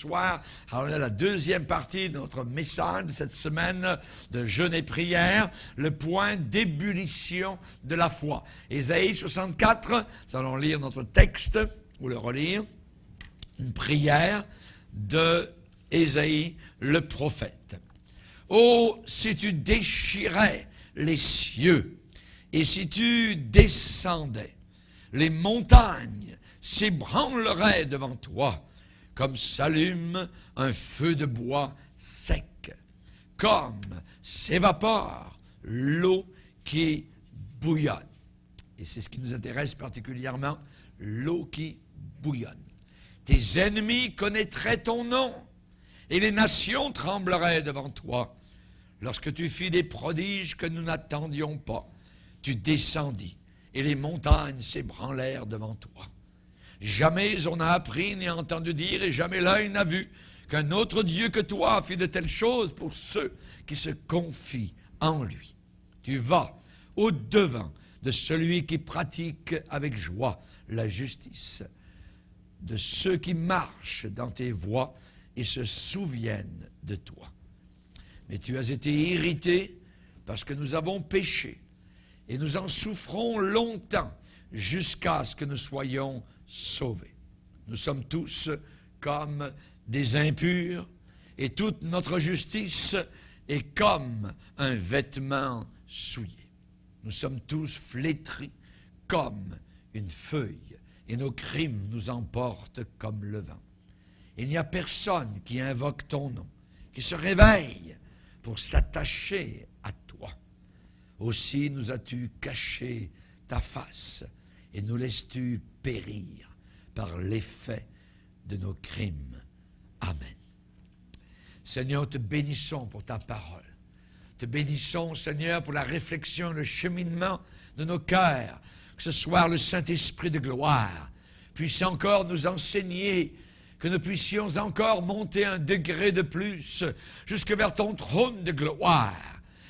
soir. Alors, on a la deuxième partie de notre message de cette semaine de jeûne et prière, le point d'ébullition de la foi. Ésaïe 64, nous allons lire notre texte, ou le relire, une prière de Ésaïe le prophète. « Oh, si tu déchirais les cieux, et si tu descendais, les montagnes s'ébranleraient devant toi, comme s'allume un feu de bois sec, comme s'évapore l'eau qui bouillonne. » Et c'est ce qui nous intéresse particulièrement, l'eau qui bouillonne. « Tes ennemis connaîtraient ton nom, et les nations trembleraient devant toi. Lorsque tu fis des prodiges que nous n'attendions pas, tu descendis, et les montagnes s'ébranlèrent devant toi. Jamais on n'a appris ni entendu dire, et jamais l'œil n'a vu, qu'un autre Dieu que toi fit de telles choses pour ceux qui se confient en lui. Tu vas au-devant de celui qui pratique avec joie la justice, de ceux qui marchent dans tes voies et se souviennent de toi. Mais tu as été irrité parce que nous avons péché, et nous en souffrons longtemps jusqu'à ce que nous soyons sauvés. Nous sommes tous comme des impurs, et toute notre justice est comme un vêtement souillé. Nous sommes tous flétris comme une feuille, et nos crimes nous emportent comme le vent. Il n'y a personne qui invoque ton nom, qui se réveille pour s'attacher à toi. Aussi nous as-tu caché ta face, et nous laisses-tu périr par l'effet de nos crimes. Amen. Seigneur, te bénissons pour ta parole. Te bénissons, Seigneur, pour la réflexion, le cheminement de nos cœurs. Que ce soir, le Saint-Esprit de gloire puisse encore nous enseigner, que nous puissions encore monter un degré de plus jusque vers ton trône de gloire.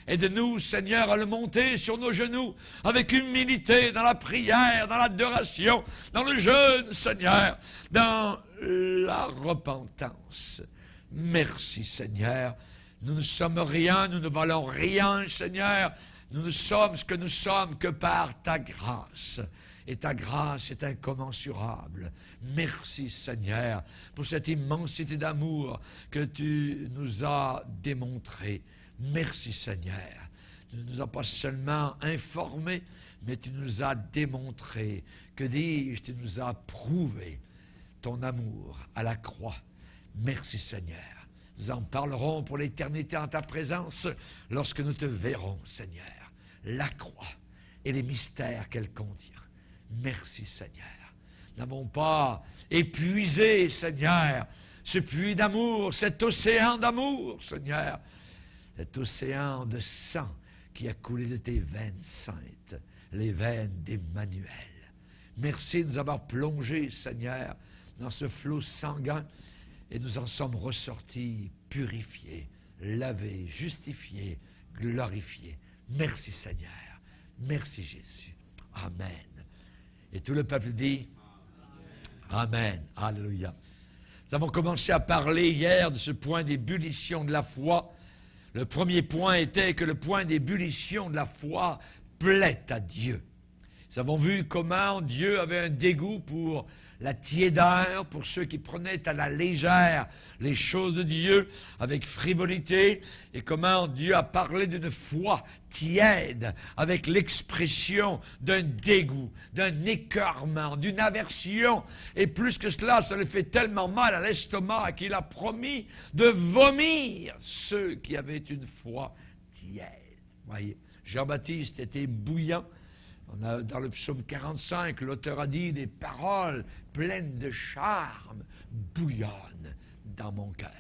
Aide-nous, Seigneur, à le monter sur nos genoux avec humilité, dans la prière, dans l'adoration, dans le jeûne, Seigneur, dans la repentance. Merci, Seigneur. Nous ne sommes rien, nous ne valons rien, Seigneur. Nous ne sommes ce que nous sommes que par ta grâce. Et ta grâce est incommensurable. Merci, Seigneur, pour cette immensité d'amour que tu nous as démontrée. Merci, Seigneur. Tu ne nous as pas seulement informés, mais tu nous as démontré, que dis-je, tu nous as prouvé ton amour à la croix. Merci, Seigneur. Nous en parlerons pour l'éternité en ta présence lorsque nous te verrons, Seigneur. La croix et les mystères qu'elle contient. Merci, Seigneur. Nous n'avons pas épuisé, Seigneur, ce puits d'amour, cet océan d'amour, Seigneur. Cet océan de sang qui a coulé de tes veines saintes, les veines d'Emmanuel. Merci de nous avoir plongés, Seigneur, dans ce flot sanguin, et nous en sommes ressortis purifiés, lavés, justifiés, glorifiés. Merci, Seigneur. Merci, Jésus. Amen. Et tout le peuple dit Amen. Alléluia. Nous avons commencé à parler hier de ce point d'ébullition de la foi. Le premier point était que le point d'ébullition de la foi plaît à Dieu. Nous avons vu comment Dieu avait un dégoût pour la tiédeur, pour ceux qui prenaient à la légère les choses de Dieu avec frivolité, et comment Dieu a parlé d'une foi tiède avec l'expression d'un dégoût, d'un écœurement, d'une aversion, et plus que cela, ça lui fait tellement mal à l'estomac qu'il a promis de vomir ceux qui avaient une foi tiède. Voyez, Jean-Baptiste était bouillant. Dans le psaume 45, l'auteur a dit des paroles pleines de charme bouillonnent dans mon cœur.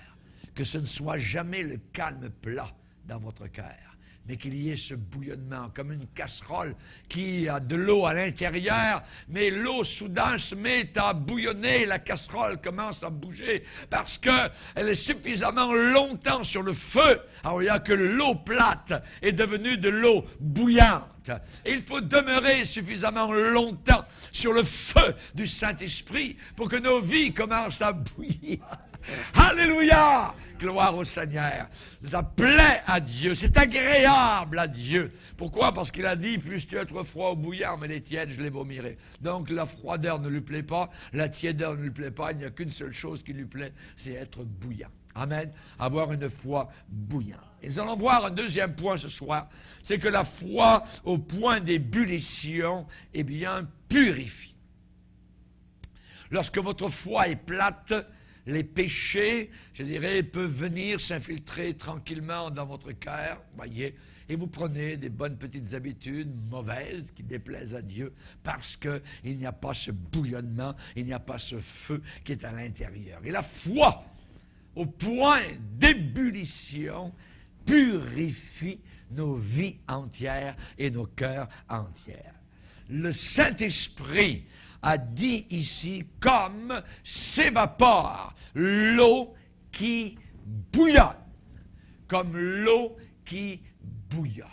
Que ce ne soit jamais le calme plat dans votre cœur, mais qu'il y ait ce bouillonnement, comme une casserole qui a de l'eau à l'intérieur, mais l'eau soudain se met à bouillonner, la casserole commence à bouger, parce qu'elle est suffisamment longtemps sur le feu. Alors il n'y a que l'eau plate est devenue de l'eau bouillante. Et il faut demeurer suffisamment longtemps sur le feu du Saint-Esprit pour que nos vies commencent à bouillir. Alléluia! Gloire au Seigneur. Ça plaît à Dieu. C'est agréable à Dieu. Pourquoi? Parce qu'il a dit, plus tu être froid ou bouillant, mais les tièdes, je les vomirai. Donc la froideur ne lui plaît pas, la tiédeur ne lui plaît pas. Il n'y a qu'une seule chose qui lui plaît, c'est être bouillant. Amen. Avoir une foi bouillante. Et nous allons voir un deuxième point ce soir, c'est que la foi au point d'ébullition, eh bien, purifie. Lorsque votre foi est plate, les péchés, je dirais, peuvent venir s'infiltrer tranquillement dans votre cœur, voyez, et vous prenez des bonnes petites habitudes mauvaises qui déplaisent à Dieu parce qu'il n'y a pas ce bouillonnement, il n'y a pas ce feu qui est à l'intérieur. Et la foi, au point d'ébullition, purifie nos vies entières et nos cœurs entiers. Le Saint-Esprit a dit ici, comme s'évapore l'eau qui bouillonne, comme l'eau qui bouillonne.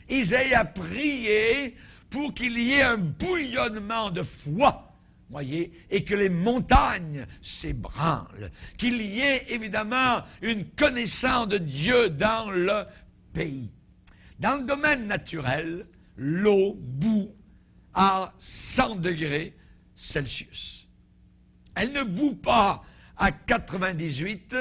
Isaïe a prié pour qu'il y ait un bouillonnement de foi, voyez, et que les montagnes s'ébranlent, qu'il y ait évidemment une connaissance de Dieu dans le pays. Dans le domaine naturel, l'eau bout à 100 degrés Celsius. Elle ne bout pas à 98,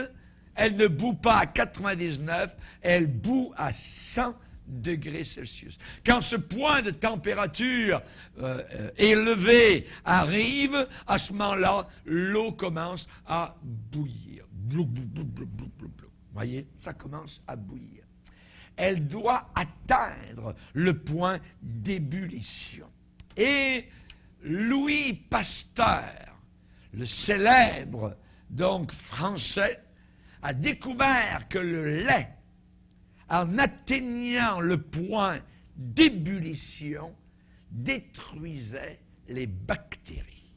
elle ne bout pas à 99, elle bout à 100 degrés Celsius. Quand ce point de température élevé arrive, à ce moment-là, l'eau commence à bouillir. Blou, blou, blou, blou, blou, blou, blou. Voyez, ça commence à bouillir. Elle doit atteindre le point d'ébullition. Et Louis Pasteur, le célèbre donc français, a découvert que le lait, en atteignant le point d'ébullition, détruisait les bactéries.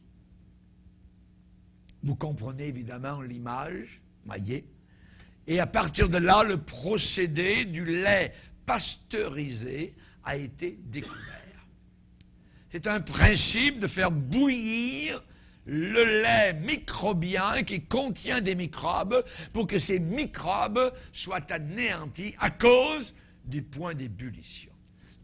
Vous comprenez évidemment l'image, voyez. Et à partir de là, le procédé du lait pasteurisé a été découvert. C'est un principe de faire bouillir le lait microbien qui contient des microbes pour que ces microbes soient anéantis à cause du point d'ébullition.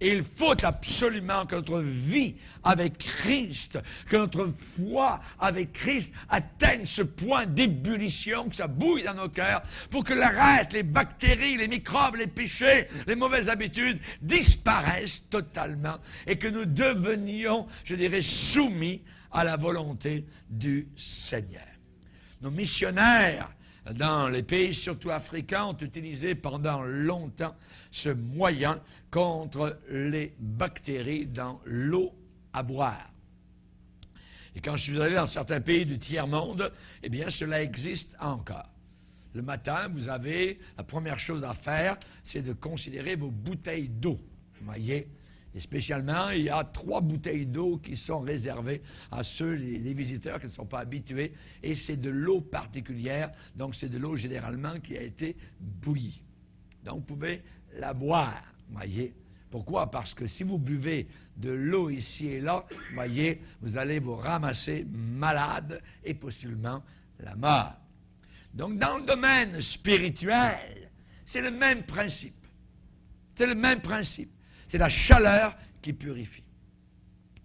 Et il faut absolument que notre vie avec Christ, que notre foi avec Christ atteigne ce point d'ébullition, que ça bouille dans nos cœurs, pour que le reste, les bactéries, les microbes, les péchés, les mauvaises habitudes disparaissent totalement et que nous devenions, je dirais, soumis à la volonté du Seigneur. Nos missionnaires dans les pays, surtout africains, ont utilisé pendant longtemps ce moyen contre les bactéries dans l'eau à boire. Et quand je suis allé dans certains pays du tiers-monde, eh bien, cela existe encore. Le matin, vous avez, la première chose à faire, c'est de considérer vos bouteilles d'eau. Vous voyez? Et spécialement, il y a 3 bouteilles d'eau qui sont réservées à ceux, les visiteurs qui ne sont pas habitués. Et c'est de l'eau particulière, donc c'est de l'eau généralement qui a été bouillie. Donc vous pouvez la boire, voyez. Pourquoi? Parce que si vous buvez de l'eau ici et là, voyez, vous allez vous ramasser malade et possiblement la mort. Donc dans le domaine spirituel, c'est le même principe. C'est le même principe. C'est la chaleur qui purifie.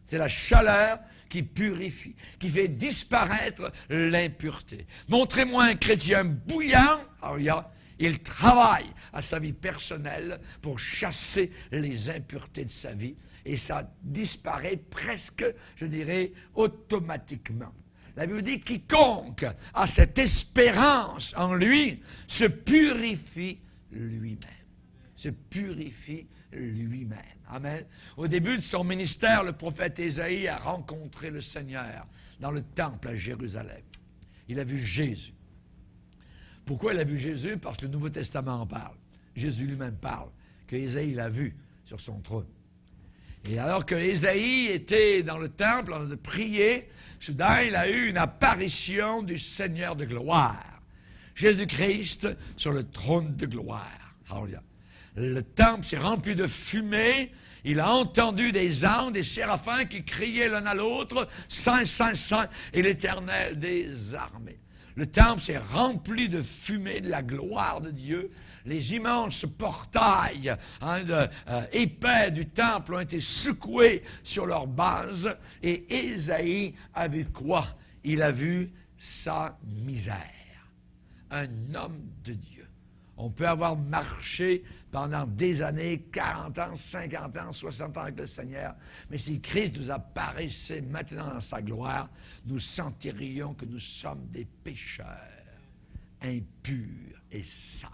C'est la chaleur qui purifie, qui fait disparaître l'impureté. Montrez-moi un chrétien bouillant, il travaille à sa vie personnelle pour chasser les impuretés de sa vie et ça disparaît presque, je dirais, automatiquement. La Bible dit, quiconque a cette espérance en lui se purifie lui-même. Se purifie lui-même. Amen. Au début de son ministère, le prophète Ésaïe a rencontré le Seigneur dans le temple à Jérusalem. Il a vu Jésus. Pourquoi il a vu Jésus? Parce que le Nouveau Testament en parle. Jésus lui-même parle, que Ésaïe l'a vu sur son trône. Et alors que Ésaïe était dans le temple en train de prier, soudain il a eu une apparition du Seigneur de gloire. Jésus-Christ sur le trône de gloire. Alléluia. Le temple s'est rempli de fumée. Il a entendu des anges, des séraphins qui criaient l'un à l'autre, « Saint, Saint, Saint » et l'Éternel des armées. Le temple s'est rempli de fumée, de la gloire de Dieu. Les immenses portails épais du temple ont été secoués sur leur base. Et Ésaïe a vu quoi? Il a vu sa misère. Un homme de Dieu. On peut avoir marché pendant des années, 40 ans, 50 ans, 60 ans avec le Seigneur. Mais si Christ nous apparaissait maintenant dans sa gloire, nous sentirions que nous sommes des pécheurs, impurs et sales,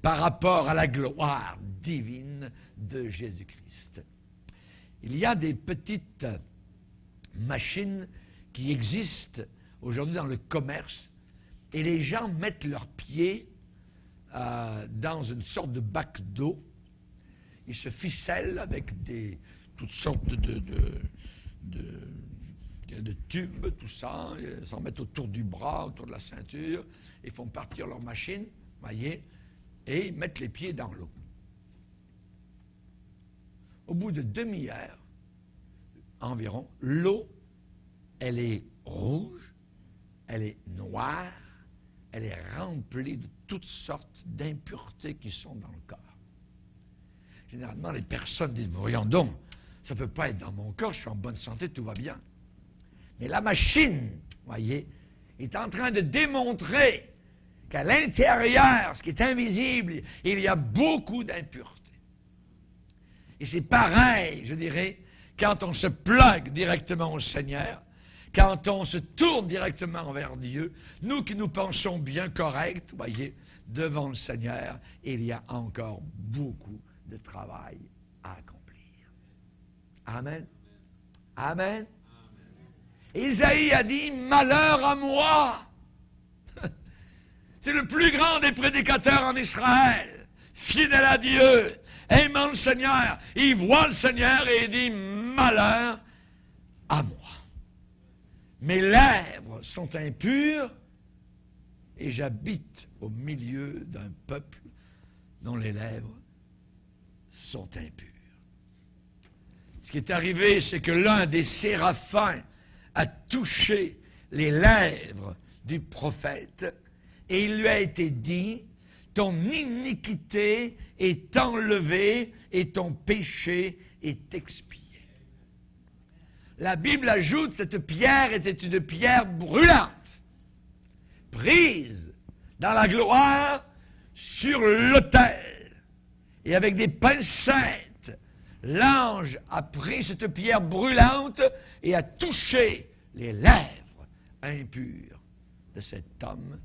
par rapport à la gloire divine de Jésus-Christ. Il y a des petites machines qui existent aujourd'hui dans le commerce, et les gens mettent leurs pieds dans une sorte de bac d'eau. Ils se ficellent avec toutes sortes de tubes, tout ça. Ils s'en mettent autour du bras, autour de la ceinture. Ils font partir leur machine, voyez, et ils mettent les pieds dans l'eau. Au bout de demi-heure, environ, l'eau, elle est rouge, elle est noire, elle est remplie de toutes sortes d'impuretés qui sont dans le corps. Généralement, les personnes disent, voyons donc, ça ne peut pas être dans mon corps, je suis en bonne santé, tout va bien. Mais la machine, voyez, est en train de démontrer qu'à l'intérieur, ce qui est invisible, il y a beaucoup d'impuretés. Et c'est pareil, je dirais, quand on se plug directement au Seigneur, quand on se tourne directement vers Dieu, nous qui nous pensons bien corrects, voyez, devant le Seigneur, il y a encore beaucoup de travail à accomplir. Amen. Amen. Isaïe a dit, malheur à moi. C'est le plus grand des prédicateurs en Israël, fidèle à Dieu, aimant le Seigneur. Il voit le Seigneur et il dit, malheur à moi. Mes lèvres sont impures et j'habite au milieu d'un peuple dont les lèvres sont impures. Ce qui est arrivé, c'est que l'un des séraphins a touché les lèvres du prophète et il lui a été dit, ton iniquité est enlevée et ton péché est expié. La Bible ajoute, cette pierre était une pierre brûlante, prise dans la gloire sur l'autel. Et avec des pincettes, l'ange a pris cette pierre brûlante et a touché les lèvres impures de cet homme.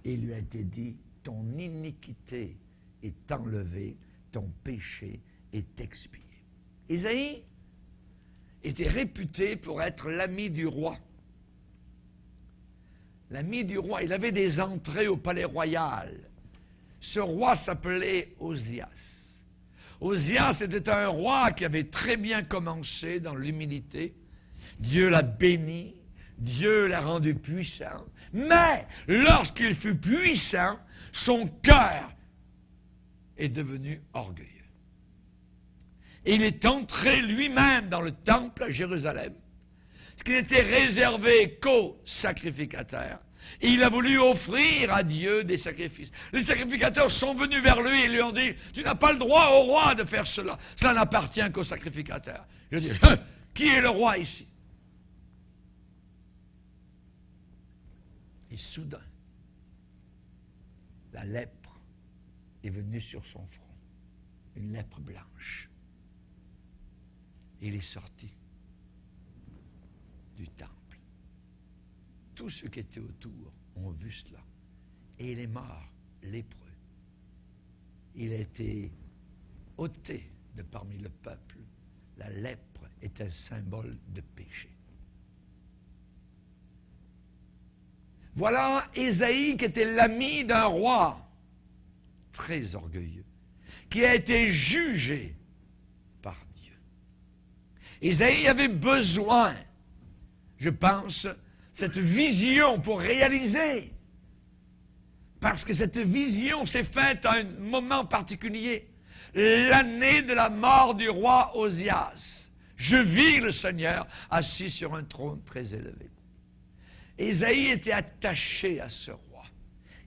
Et il lui a été dit, ton iniquité est enlevée, ton péché est expié. Isaïe était réputé pour être l'ami du roi. L'ami du roi, il avait des entrées au palais royal. Ce roi s'appelait Osias. Osias était un roi qui avait très bien commencé dans l'humilité. Dieu l'a béni, Dieu l'a rendu puissant. Mais lorsqu'il fut puissant, son cœur est devenu orgueilleux. Il est entré lui-même dans le temple à Jérusalem, ce qui n'était réservé qu'aux sacrificateurs. Et il a voulu offrir à Dieu des sacrifices. Les sacrificateurs sont venus vers lui et lui ont dit, tu n'as pas le droit au roi de faire cela. Cela n'appartient qu'aux sacrificateurs. Il a dit, qui est le roi ici? Et soudain, la lèpre est venue sur son front, une lèpre blanche. Il est sorti du temple. Tous ceux qui étaient autour ont vu cela. Et il est mort lépreux. Il a été ôté de parmi le peuple. La lèpre est un symbole de péché. Voilà Ésaïe qui était l'ami d'un roi très orgueilleux, qui a été jugé par Dieu. Ésaïe avait besoin, je pense, cette vision pour réaliser. Parce que cette vision s'est faite à un moment particulier. L'année de la mort du roi Osias. Je vis le Seigneur assis sur un trône très élevé. Ésaïe était attaché à ce roi.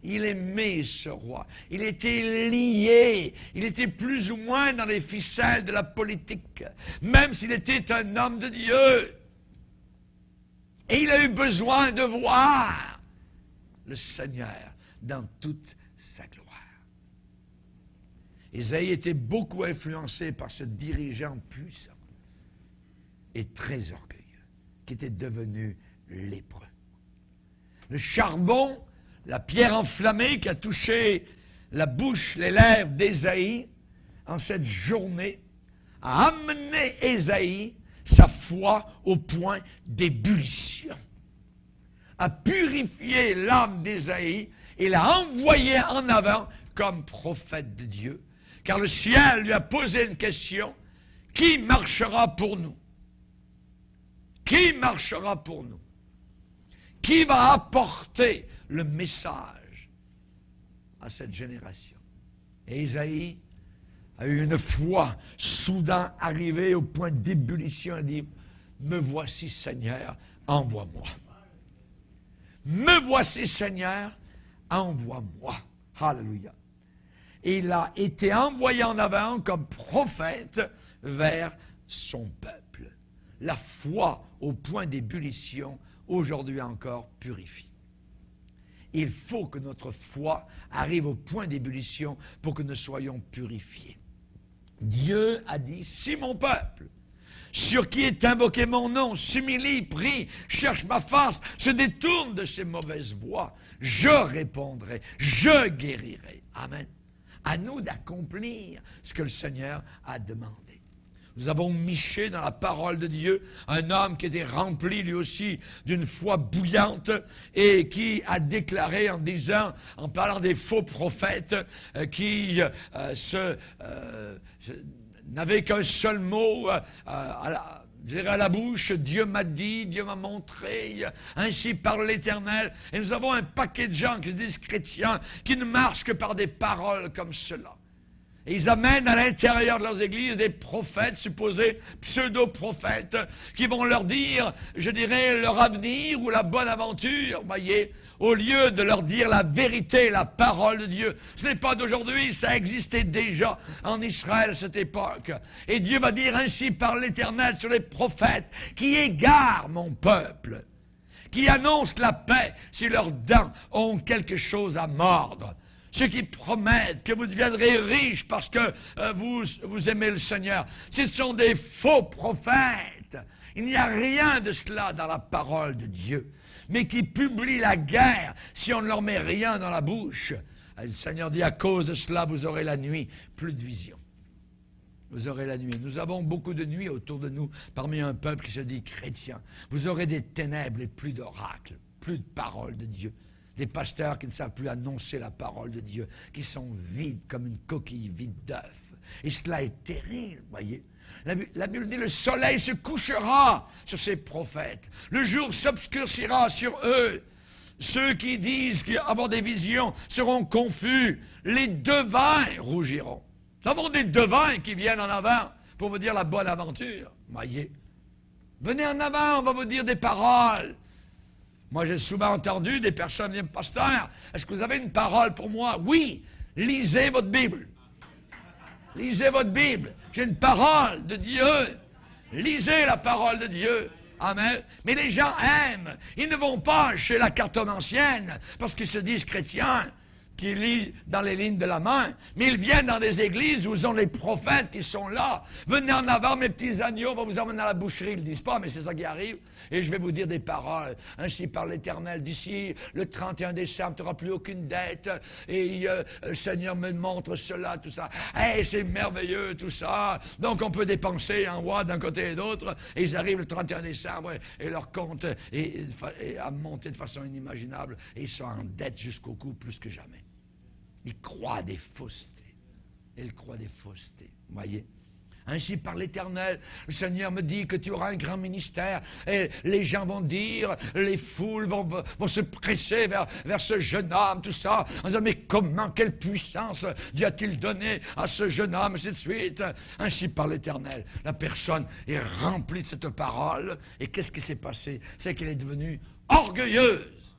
Il aimait ce roi. Il était lié. Il était plus ou moins dans les ficelles de la politique, même s'il était un homme de Dieu. Et il a eu besoin de voir le Seigneur dans toute sa gloire. Ésaïe était beaucoup influencé par ce dirigeant puissant et très orgueilleux, qui était devenu lépreux. Le charbon, la pierre enflammée qui a touché la bouche, les lèvres d'Ésaïe, en cette journée, a amené Ésaïe, sa foi, au point d'ébullition, a purifié l'âme d'Ésaïe et l'a envoyé en avant comme prophète de Dieu, car le ciel lui a posé une question: qui marchera pour nous? Qui marchera pour nous? Qui va apporter le message à cette génération? Et Ésaïe a eu une foi soudain arrivée au point d'ébullition. Il dit: me voici Seigneur, envoie-moi. Me voici Seigneur, envoie-moi. Alléluia. Et il a été envoyé en avant comme prophète vers son peuple. La foi au point d'ébullition, aujourd'hui encore, purifie. Il faut que notre foi arrive au point d'ébullition pour que nous soyons purifiés. Dieu a dit: si mon peuple, sur qui est invoqué mon nom, s'humilie, prie, cherche ma face, se détourne de ses mauvaises voies, je répondrai, je guérirai. Amen. À nous d'accomplir ce que le Seigneur a demandé. Nous avons Michée dans la parole de Dieu, un homme qui était rempli lui aussi d'une foi bouillante et qui a déclaré en disant, en parlant des faux prophètes qui n'avaient qu'un seul mot à la bouche: Dieu m'a dit, Dieu m'a montré, ainsi parle l'Éternel. Et nous avons un paquet de gens qui se disent chrétiens, qui ne marchent que par des paroles comme cela. Et ils amènent à l'intérieur de leurs églises des prophètes, supposés pseudo-prophètes, qui vont leur dire, je dirais, leur avenir ou la bonne aventure, voyez, au lieu de leur dire la vérité, la parole de Dieu. Ce n'est pas d'aujourd'hui, ça existait déjà en Israël à cette époque. Et Dieu va dire: ainsi parle l'Éternel sur les prophètes qui égarent mon peuple, qui annoncent la paix si leurs dents ont quelque chose à mordre. Ceux qui promettent que vous deviendrez riches parce que vous aimez le Seigneur, ce sont des faux prophètes. Il n'y a rien de cela dans la parole de Dieu, mais qui publient la guerre si on ne leur met rien dans la bouche. Le Seigneur dit: à cause de cela, vous aurez la nuit, plus de vision. Vous aurez la nuit. Nous avons beaucoup de nuits autour de nous, parmi un peuple qui se dit chrétien. Vous aurez des ténèbres et plus d'oracles, plus de parole de Dieu. Des pasteurs qui ne savent plus annoncer la parole de Dieu, qui sont vides comme une coquille vide d'œuf. Et cela est terrible, voyez. La Bible dit: le soleil se couchera sur ces prophètes. Le jour s'obscurcira sur eux. Ceux qui disent avoir des visions seront confus. Les devins rougiront. Nous avons des devins qui viennent en avant pour vous dire la bonne aventure, voyez. Venez en avant, on va vous dire des paroles. Moi, j'ai souvent entendu des personnes dire: pasteur, est-ce que vous avez une parole pour moi? Oui, lisez votre Bible. Lisez votre Bible. J'ai une parole de Dieu. Lisez la parole de Dieu. Amen. Mais les gens aiment. Ils ne vont pas chez la cartomancienne parce qu'ils se disent chrétiens, qui lisent dans les lignes de la main, mais ils viennent dans des églises où ils ont les prophètes qui sont là. Venez en avant, mes petits agneaux, on va vous emmener à la boucherie. Ils ne disent pas, mais c'est ça qui arrive. Et je vais vous dire des paroles. Ainsi parle l'Éternel: d'ici le 31 décembre, tu n'auras plus aucune dette. Et le Seigneur me montre cela, tout ça. Hey, c'est merveilleux, tout ça. Donc on peut dépenser en roi d'un côté et d'autre. Et ils arrivent le 31 décembre et leur compte a monté de façon inimaginable. Et ils sont en dette jusqu'au cou plus que jamais. Ils croient des faussetés. Ils croient des faussetés. Voyez? Ainsi par l'Éternel, le Seigneur me dit que tu auras un grand ministère. Et les gens vont dire, les foules vont se presser vers ce jeune homme, tout ça. En disant: mais comment, quelle puissance Dieu a-t-il donné à ce jeune homme, ainsi de suite. Ainsi par l'Éternel. La personne est remplie de cette parole. Et qu'est-ce qui s'est passé? C'est qu'elle est devenue orgueilleuse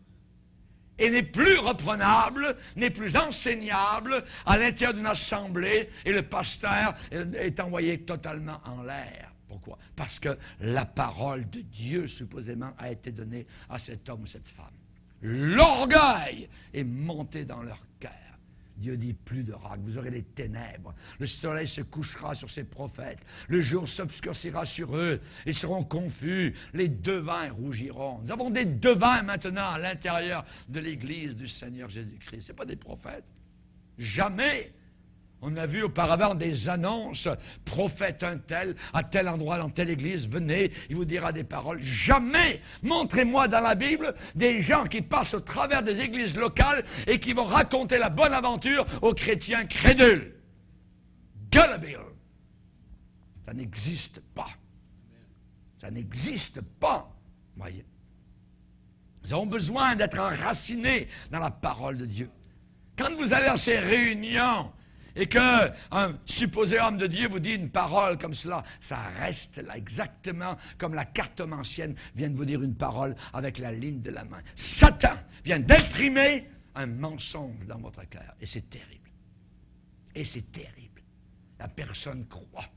et n'est plus reprenable, n'est plus enseignable à l'intérieur d'une assemblée et le pasteur est envoyé totalement en l'air. Pourquoi? Parce que la parole de Dieu, supposément, a été donnée à cet homme ou cette femme. L'orgueil est monté dans leur cœur. Dieu dit, plus de rac, vous aurez les ténèbres. Le soleil se couchera sur ses prophètes. Le jour s'obscurcira sur eux. Ils seront confus. Les devins rougiront. Nous avons des devins maintenant à l'intérieur de l'Église du Seigneur Jésus-Christ. Ce n'est pas des prophètes. Jamais. On a vu auparavant des annonces, prophète un tel, à tel endroit, dans telle église, venez, il vous dira des paroles. Jamais, montrez-moi dans la Bible des gens qui passent au travers des églises locales et qui vont raconter la bonne aventure aux chrétiens crédules. Gullible. Ça n'existe pas. Ça n'existe pas. Voyez. Nous avons besoin d'être enracinés dans la parole de Dieu. Quand vous allez dans ces réunions, et qu'un supposé homme de Dieu vous dit une parole comme cela, ça reste là exactement comme la cartomancienne vient de vous dire une parole avec la ligne de la main. Satan vient d'imprimer un mensonge dans votre cœur. Et c'est terrible. Et c'est terrible. La personne croit.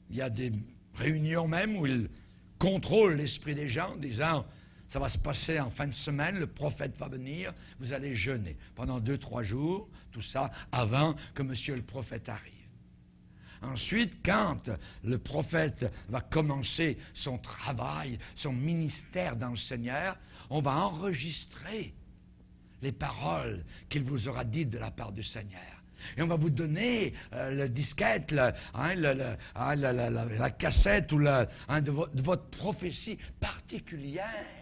Il y a des réunions même où il contrôle l'esprit des gens en disant... Ça va se passer en fin de semaine, le prophète va venir, vous allez jeûner pendant 2-3 jours, tout ça, avant que monsieur le prophète arrive. Ensuite, quand le prophète va commencer son travail, son ministère dans le Seigneur, on va enregistrer les paroles qu'il vous aura dites de la part du Seigneur. Et on va vous donner le disquette, la cassette ou de votre prophétie particulière.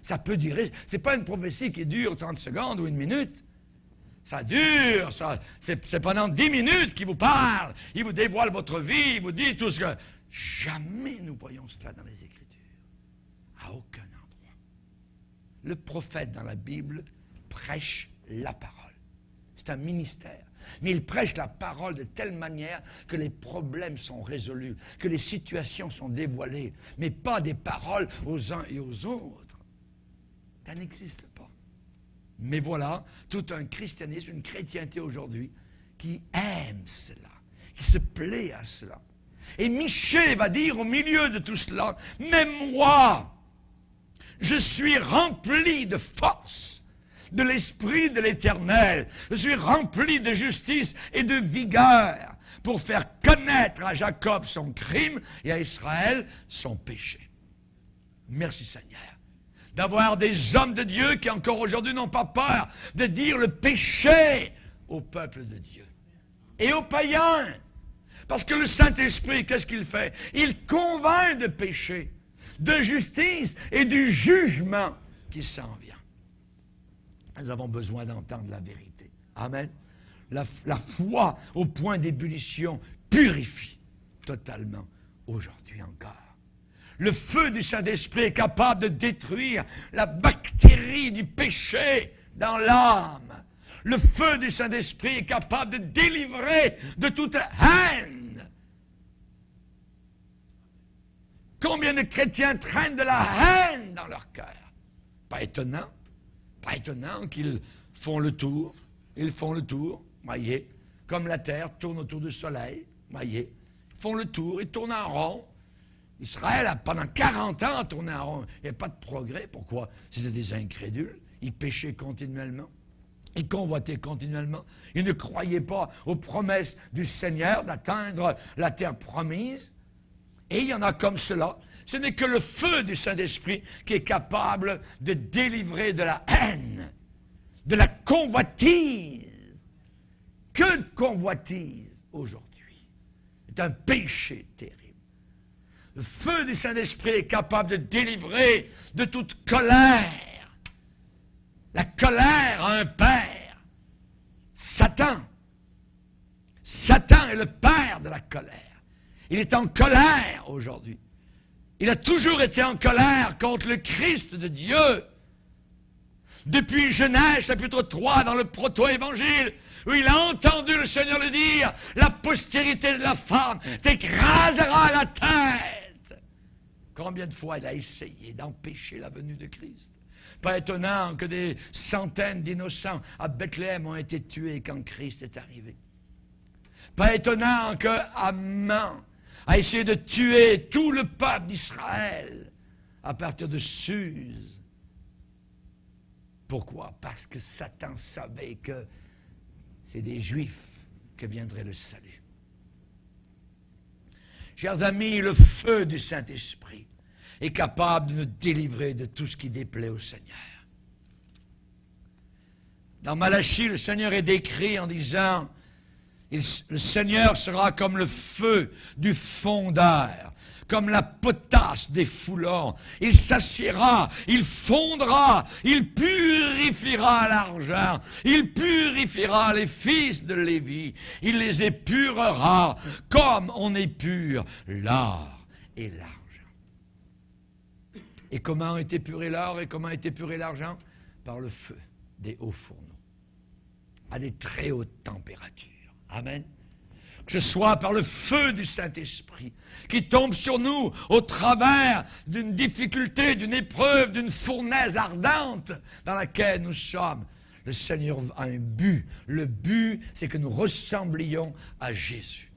Ça peut durer, c'est pas une prophétie qui dure 30 secondes ou 1 minute. Ça dure, c'est pendant 10 minutes qu'il vous parle. Il vous dévoile votre vie, il vous dit tout ce que... Jamais nous voyons cela dans les Écritures. À aucun endroit. Le prophète dans la Bible prêche la parole. C'est un ministère. Mais il prêche la parole de telle manière que les problèmes sont résolus, que les situations sont dévoilées, mais pas des paroles aux uns et aux autres. Ça n'existe pas. Mais voilà, tout un christianisme, une chrétienté aujourd'hui qui aime cela, qui se plaît à cela. Et Michée va dire au milieu de tout cela, mais moi, je suis rempli de force, de l'Esprit de l'Éternel. Je suis rempli de justice et de vigueur pour faire connaître à Jacob son crime et à Israël son péché. Merci Seigneur. D'avoir des hommes de Dieu qui encore aujourd'hui n'ont pas peur de dire le péché au peuple de Dieu et aux païens. Parce que le Saint-Esprit, qu'est-ce qu'il fait? Il convainc de péché, de justice et du jugement qui s'en vient. Nous avons besoin d'entendre la vérité. Amen. La foi au point d'ébullition purifie totalement aujourd'hui encore. Le feu du Saint-Esprit est capable de détruire la bactérie du péché dans l'âme. Le feu du Saint-Esprit est capable de délivrer de toute haine. Combien de chrétiens traînent de la haine dans leur cœur? Pas étonnant qu'ils font le tour. Ils font le tour, voyez, comme la terre tourne autour du soleil, voyez. Ils font le tour, ils tournent en rond. Israël, pendant 40 ans, a tourné en rond. Il n'y a pas de progrès. Pourquoi? C'était des incrédules. Ils péchaient continuellement. Ils convoitaient continuellement. Ils ne croyaient pas aux promesses du Seigneur d'atteindre la terre promise. Et il y en a comme cela. Ce n'est que le feu du Saint-Esprit qui est capable de délivrer de la haine, de la convoitise. Que de convoitise aujourd'hui? C'est un péché terrible. Le feu du Saint-Esprit est capable de délivrer de toute colère. La colère a un père, Satan. Satan est le père de la colère. Il est en colère aujourd'hui. Il a toujours été en colère contre le Christ de Dieu. Depuis Genèse, chapitre 3, dans le proto-évangile, où il a entendu le Seigneur le dire, la postérité de la femme t'écrasera la tête. Combien de fois il a essayé d'empêcher la venue de Christ? Pas étonnant que des centaines d'innocents à Bethléem ont été tués quand Christ est arrivé. Pas étonnant que Haman a essayé de tuer tout le peuple d'Israël à partir de Suse. Pourquoi? Parce que Satan savait que c'est des Juifs que viendrait le salut. Chers amis, le feu du Saint-Esprit est capable de nous délivrer de tout ce qui déplaît au Seigneur. Dans Malachie, le Seigneur est décrit en disant « Le Seigneur sera comme le feu du fondeur, comme la potasse des foulons. Il s'assiera, il fondra, il purifiera l'argent, il purifiera les fils de Lévi, il les épurera comme on épure l'or et l'argent. » Et comment est épuré l'or et comment est épuré l'argent? Par le feu des hauts fourneaux, à des très hautes températures. Amen. Que ce soit par le feu du Saint-Esprit qui tombe sur nous au travers d'une difficulté, d'une épreuve, d'une fournaise ardente dans laquelle nous sommes. Le Seigneur a un but. Le but, c'est que nous ressemblions à Jésus.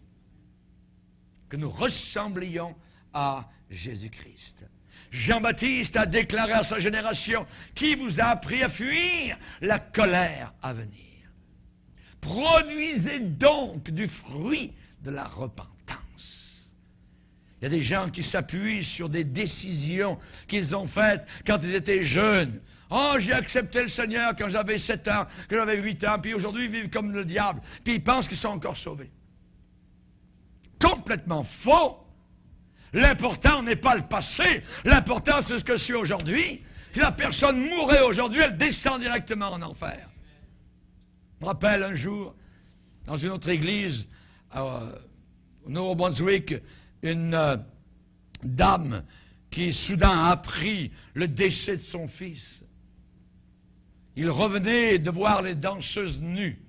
Que nous ressemblions à Jésus-Christ. Jean-Baptiste a déclaré à sa génération, « Qui vous a appris à fuir la colère à venir? Produisez donc du fruit de la repentance. » Il y a des gens qui s'appuient sur des décisions qu'ils ont faites quand ils étaient jeunes. « Oh, j'ai accepté le Seigneur quand j'avais 7 ans, quand j'avais 8 ans, puis aujourd'hui ils vivent comme le diable. » Puis ils pensent qu'ils sont encore sauvés. Complètement faux. L'important n'est pas le passé, l'important c'est ce que je suis aujourd'hui. Si la personne mourait aujourd'hui, elle descend directement en enfer. Je me rappelle un jour, dans une autre église, au Nouveau-Brunswick, une dame qui soudain a appris le décès de son fils. Il revenait de voir les danseuses nues.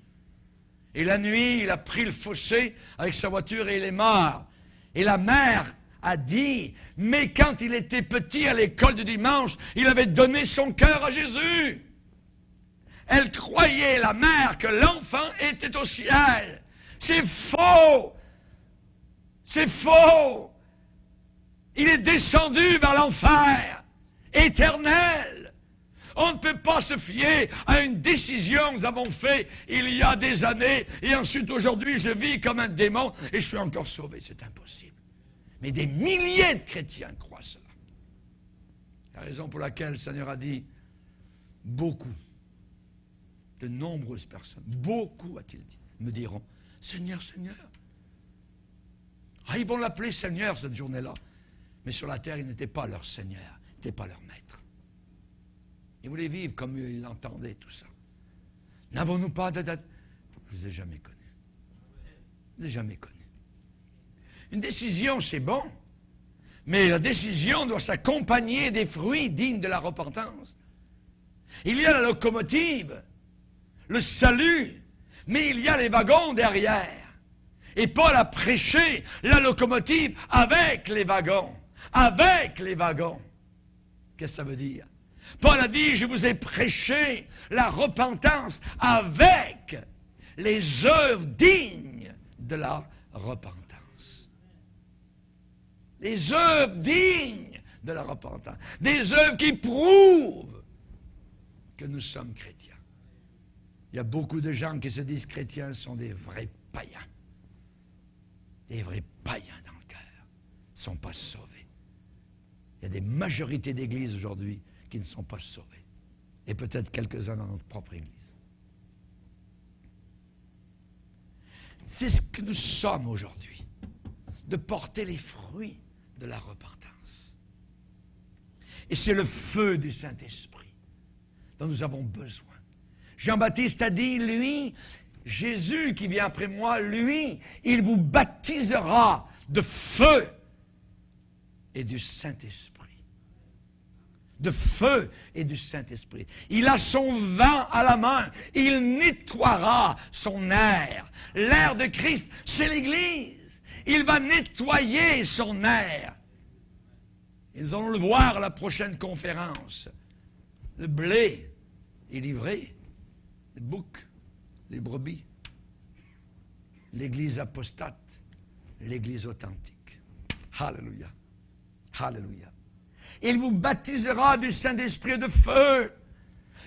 Et la nuit, il a pris le fossé avec sa voiture et il est mort. Et la mère a dit, mais quand il était petit à l'école du dimanche, il avait donné son cœur à Jésus. Elle croyait, la mère, que l'enfant était au ciel. C'est faux. C'est faux. Il est descendu vers l'enfer éternel. On ne peut pas se fier à une décision que nous avons faite il y a des années et ensuite aujourd'hui je vis comme un démon et je suis encore sauvé. C'est impossible. Mais des milliers de chrétiens croient cela. La raison pour laquelle le Seigneur a dit beaucoup, de nombreuses personnes, beaucoup a-t-il dit, me diront, Seigneur, Seigneur. Ah, ils vont l'appeler Seigneur cette journée-là. Mais sur la terre, il n'était pas leur Seigneur, il n'était pas leur maître. Ils voulaient vivre comme ils l'entendaient, tout ça. N'avons-nous pas de date? Je ne les ai jamais connus. Je ne les ai jamais connus. Une décision, c'est bon, mais la décision doit s'accompagner des fruits dignes de la repentance. Il y a la locomotive, le salut, mais il y a les wagons derrière. Et Paul a prêché la locomotive avec les wagons. Avec les wagons. Qu'est-ce que ça veut dire? Paul a dit, je vous ai prêché la repentance avec les œuvres dignes de la repentance. Des œuvres dignes de la repentance. Des œuvres qui prouvent que nous sommes chrétiens. Il y a beaucoup de gens qui se disent chrétiens sont des vrais païens. Des vrais païens dans le cœur. Ils ne sont pas sauvés. Il y a des majorités d'églises aujourd'hui qui ne sont pas sauvées. Et peut-être quelques-uns dans notre propre église. C'est ce que nous sommes aujourd'hui. De porter les fruits de la repentance. Et c'est le feu du Saint-Esprit dont nous avons besoin. Jean-Baptiste a dit, lui, Jésus qui vient après moi, lui, il vous baptisera de feu et du Saint-Esprit. De feu et du Saint-Esprit. Il a son vin à la main. Il nettoiera son air. L'air de Christ, c'est l'Église. Il va nettoyer son air. Et nous allons le voir à la prochaine conférence. Le blé est livré, les boucs, les brebis, l'Église apostate, l'Église authentique. Alléluia. Alléluia. Il vous baptisera du Saint-Esprit et de feu.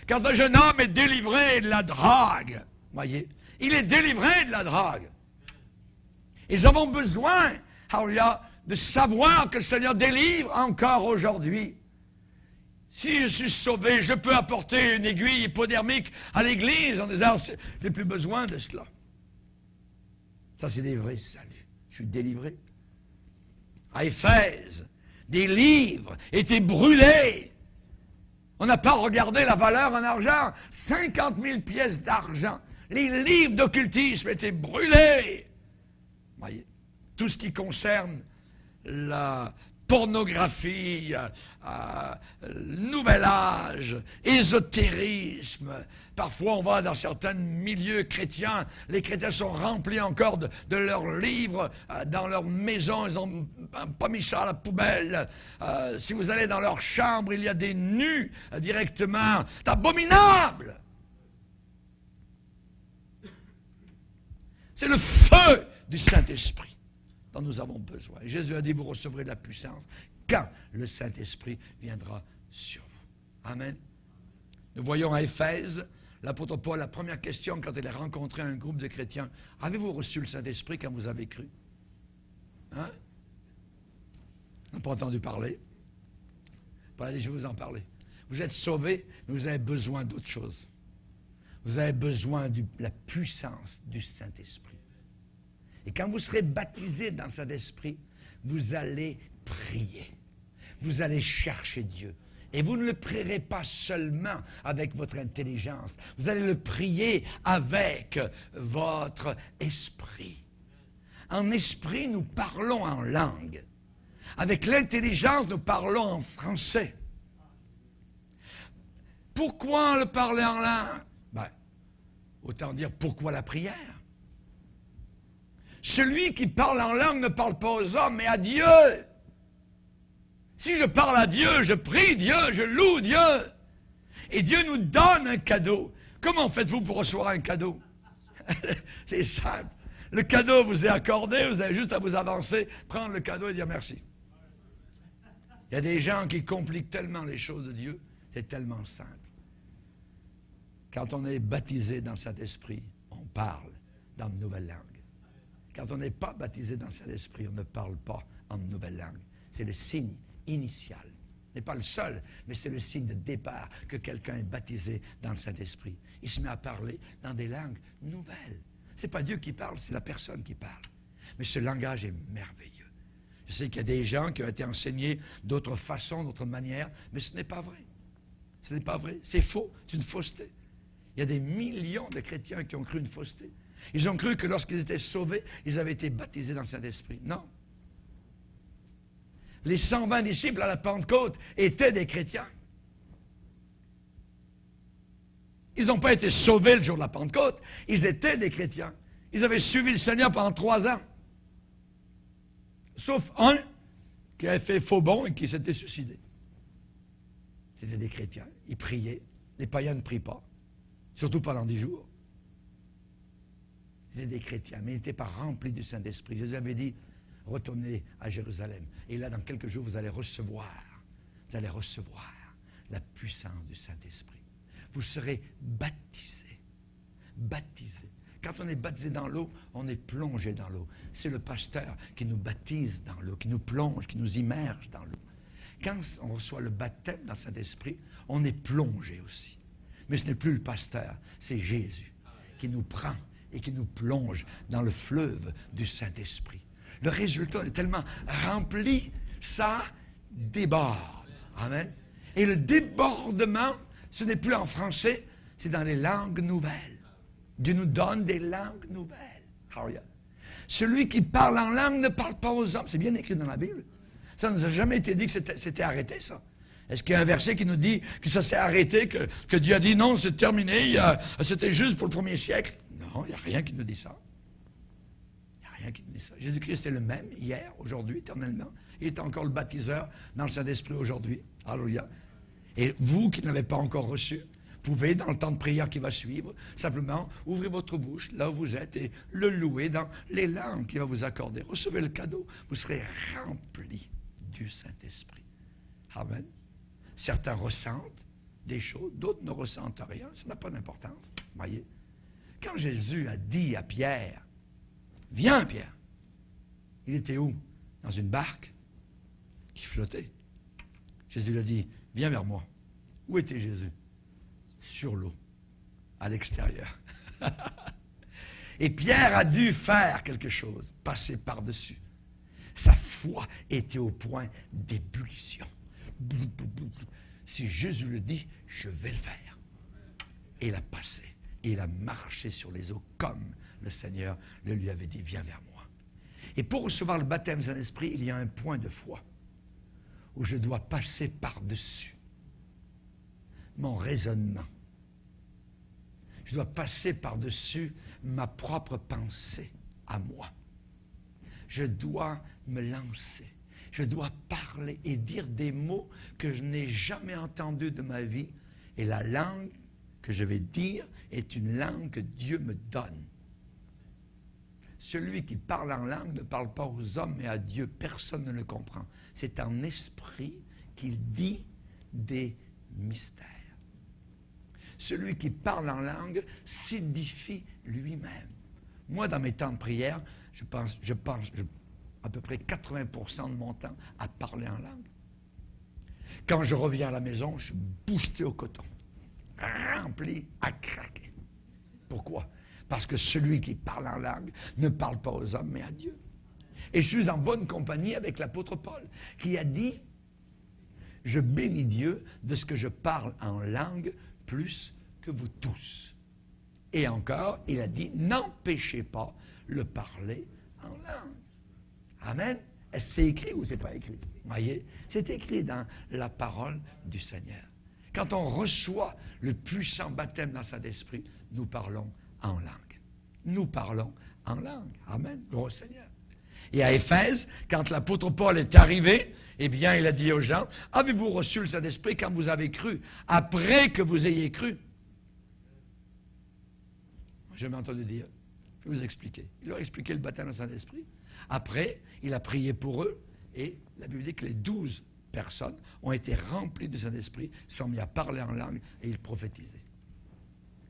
Quand un jeune homme est délivré de la drague, voyez, il est délivré de la drague. Ils avons besoin, alléluia, de savoir que le Seigneur délivre encore aujourd'hui. Si je suis sauvé, je peux apporter une aiguille hypodermique à l'Église en disant, je n'ai plus besoin de cela. Ça, c'est des vrais saluts. Je suis délivré. À Éphèse, des livres étaient brûlés. On n'a pas regardé la valeur en argent. 50 000 pièces d'argent. Les livres d'occultisme étaient brûlés. Voyez, tout ce qui concerne la pornographie, nouvel âge, ésotérisme. Parfois, on va dans certains milieux chrétiens, les chrétiens sont remplis encore de leurs livres dans leur maison, ils n'ont pas mis ça à la poubelle. Si vous allez dans leur chambre, il y a des nus directement. C'est abominable! C'est le feu du Saint-Esprit dont nous avons besoin. Et Jésus a dit, vous recevrez de la puissance quand le Saint-Esprit viendra sur vous. Amen. Nous voyons à Éphèse, l'apôtre Paul, la première question quand il a rencontré un groupe de chrétiens, avez-vous reçu le Saint-Esprit quand vous avez cru? Hein? On n'a pas entendu parler. Paul a dit, je vais vous en parler. Vous êtes sauvés, mais vous avez besoin d'autre chose. Vous avez besoin de la puissance du Saint-Esprit. Et quand vous serez baptisé dans le Saint-Esprit, vous allez prier. Vous allez chercher Dieu. Et vous ne le prierez pas seulement avec votre intelligence. Vous allez le prier avec votre esprit. En esprit, nous parlons en langue. Avec l'intelligence, nous parlons en français. Pourquoi le parler en langue? Ben, autant dire pourquoi la prière. Celui qui parle en langue ne parle pas aux hommes, mais à Dieu. Si je parle à Dieu, je prie Dieu, je loue Dieu. Et Dieu nous donne un cadeau. Comment faites-vous pour recevoir un cadeau? C'est simple. Le cadeau vous est accordé, vous avez juste à vous avancer, prendre le cadeau et dire merci. Il y a des gens qui compliquent tellement les choses de Dieu, c'est tellement simple. Quand on est baptisé dans le Saint-Esprit, on parle dans de nouvelles langues. Quand on n'est pas baptisé dans le Saint-Esprit, on ne parle pas en nouvelle langue. C'est le signe initial. Ce n'est pas le seul, mais c'est le signe de départ que quelqu'un est baptisé dans le Saint-Esprit. Il se met à parler dans des langues nouvelles. Ce n'est pas Dieu qui parle, c'est la personne qui parle. Mais ce langage est merveilleux. Je sais qu'il y a des gens qui ont été enseignés d'autres façons, d'autres manières, mais ce n'est pas vrai. Ce n'est pas vrai. C'est faux. C'est une fausseté. Il y a des millions de chrétiens qui ont cru une fausseté. Ils ont cru que lorsqu'ils étaient sauvés, ils avaient été baptisés dans le Saint-Esprit. Non. Les 120 disciples à la Pentecôte étaient des chrétiens. Ils n'ont pas été sauvés le jour de la Pentecôte. Ils étaient des chrétiens. Ils avaient suivi le Seigneur pendant 3 ans. Sauf un qui avait fait faux bond et qui s'était suicidé. C'était des chrétiens. Ils priaient. Les païens ne prient pas. Surtout pendant 10 jours. Ils étaient des chrétiens, mais ils n'étaient pas remplis du Saint-Esprit. Jésus avait dit, retournez à Jérusalem. Et là, dans quelques jours, vous allez recevoir la puissance du Saint-Esprit. Vous serez baptisés. Baptisés. Quand on est baptisé dans l'eau, on est plongé dans l'eau. C'est le pasteur qui nous baptise dans l'eau, qui nous plonge, qui nous immerge dans l'eau. Quand on reçoit le baptême dans le Saint-Esprit, on est plongé aussi. Mais ce n'est plus le pasteur, c'est Jésus qui nous prend et qui nous plonge dans le fleuve du Saint-Esprit. Le résultat est tellement rempli, ça déborde. Amen. Et le débordement, ce n'est plus en français, c'est dans les langues nouvelles. Dieu nous donne des langues nouvelles. Hallelujah. Celui qui parle en langue ne parle pas aux hommes. C'est bien écrit dans la Bible. Ça ne nous a jamais été dit que c'était arrêté, ça. Est-ce qu'il y a un verset qui nous dit que ça s'est arrêté, que Dieu a dit non, c'est terminé, c'était juste pour le 1er siècle? Non, il n'y a rien qui nous dit ça. Il n'y a rien qui dit ça. Jésus-Christ est le même, hier, aujourd'hui, éternellement. Il est encore le baptiseur dans le Saint-Esprit aujourd'hui. Alléluia. Et vous qui ne l'avez pas encore reçu, pouvez, dans le temps de prière qui va suivre, simplement ouvrir votre bouche là où vous êtes et le louer dans les langues qu'il va vous accorder. Recevez le cadeau. Vous serez remplis du Saint-Esprit. Amen. Certains ressentent des choses, d'autres ne ressentent rien. Ça n'a pas d'importance. Voyez. Quand Jésus a dit à Pierre, « Viens, Pierre », il était où? Dans une barque qui flottait. Jésus lui a dit, « Viens vers moi ». Où était Jésus? Sur l'eau, à l'extérieur. Et Pierre a dû faire quelque chose, passer par-dessus. Sa foi était au point d'ébullition. Si Jésus le dit, je vais le faire. Et il a passé. Et il a marché sur les eaux comme le Seigneur le lui avait dit, viens vers moi. Et pour recevoir le baptême du Saint-Esprit, il y a un point de foi où je dois passer par-dessus mon raisonnement. Je dois passer par-dessus ma propre pensée à moi. Je dois me lancer. Je dois parler et dire des mots que je n'ai jamais entendus de ma vie. Et la langue que je vais dire est une langue que Dieu me donne. Celui qui parle en langue ne parle pas aux hommes, mais à Dieu. Personne ne le comprend. C'est en esprit qu'il dit des mystères. Celui qui parle en langue s'édifie lui-même. Moi, dans mes temps de prière, je pense à peu près 80% de mon temps à parler en langue. Quand je reviens à la maison, je suis boosté au coton, rempli à craquer. Pourquoi? Parce que celui qui parle en langue ne parle pas aux hommes, mais à Dieu. Et je suis en bonne compagnie avec l'apôtre Paul, qui a dit, je bénis Dieu de ce que je parle en langue plus que vous tous. Et encore, il a dit, n'empêchez pas le parler en langue. Amen. Est-ce que c'est écrit ou c'est pas écrit? Voyez, c'est écrit dans la parole du Seigneur. Quand on reçoit le puissant baptême dans Saint-Esprit, nous parlons en langue. Nous parlons en langue. Amen. Gloire au Seigneur. Et à Éphèse, quand l'apôtre Paul est arrivé, eh bien, il a dit aux gens, avez-vous reçu le Saint-Esprit quand vous avez cru, après que vous ayez cru? Je m'ai entendu dire, je vais vous expliquer. Il leur a expliqué le baptême du Saint-Esprit. Après, il a prié pour eux, et la Bible dit que les 12 personnes ont été remplies du Saint-Esprit, sont mis à parler en langue, et ils prophétisaient.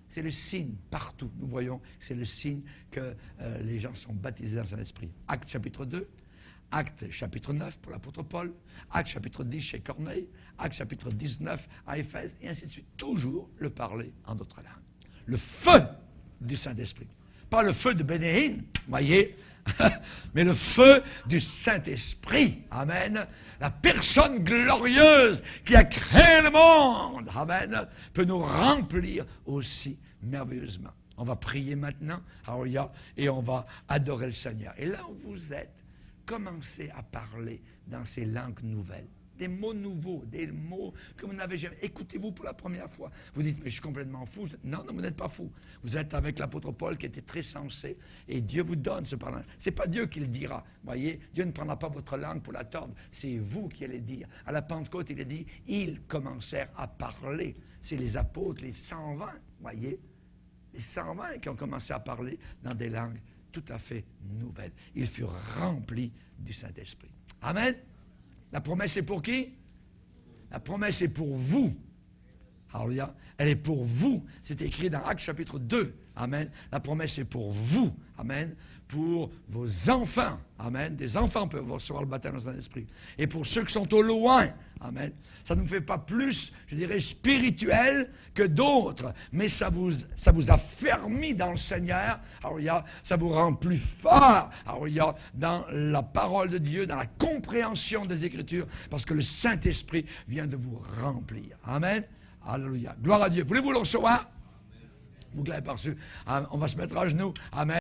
C'est le signe partout. Nous voyons que c'est le signe que les gens sont baptisés dans le Saint-Esprit. Actes chapitre 2, Actes chapitre 9 pour l'apôtre Paul, Actes chapitre 10 chez Corneille, Actes chapitre 19 à Éphèse, et ainsi de suite. Toujours le parler en d'autres langues. Le feu du Saint-Esprit. Pas le feu de Bénéhine, voyez, mais le feu du Saint-Esprit. Amen. La personne glorieuse qui a créé le monde, amen, peut nous remplir aussi merveilleusement. On va prier maintenant, alléluia, et on va adorer le Seigneur. Et là où vous êtes, commencez à parler dans ces langues nouvelles. Des mots nouveaux, des mots que vous n'avez jamais. Écoutez-vous pour la première fois. Vous dites, mais je suis complètement fou. Non, vous n'êtes pas fou. Vous êtes avec l'apôtre Paul qui était très sensé et Dieu vous donne ce parlant. Ce n'est pas Dieu qui le dira. Voyez, Dieu ne prendra pas votre langue pour la tordre. C'est vous qui allez dire. À la Pentecôte, il a dit, ils commencèrent à parler. C'est les apôtres, les 120, voyez. Les 120 qui ont commencé à parler dans des langues tout à fait nouvelles. Ils furent remplis du Saint-Esprit. Amen. La promesse est pour qui? La promesse est pour vous. Alléluia. Elle est pour vous. C'est écrit dans Actes chapitre 2. Amen. La promesse est pour vous. Amen. Pour vos enfants. Amen. Des enfants peuvent recevoir le baptême dans l'Esprit. Et pour ceux qui sont au loin. Amen. Ça ne vous fait pas plus, je dirais, spirituel que d'autres. Mais ça vous affermit dans le Seigneur. Alléluia. Ça vous rend plus fort. Alléluia. Dans la parole de Dieu, dans la compréhension des Écritures. Parce que le Saint-Esprit vient de vous remplir. Amen. Alléluia. Gloire à Dieu. Voulez-vous le recevoir? Vous l'avez pas reçu. On va se mettre à genoux. Amen.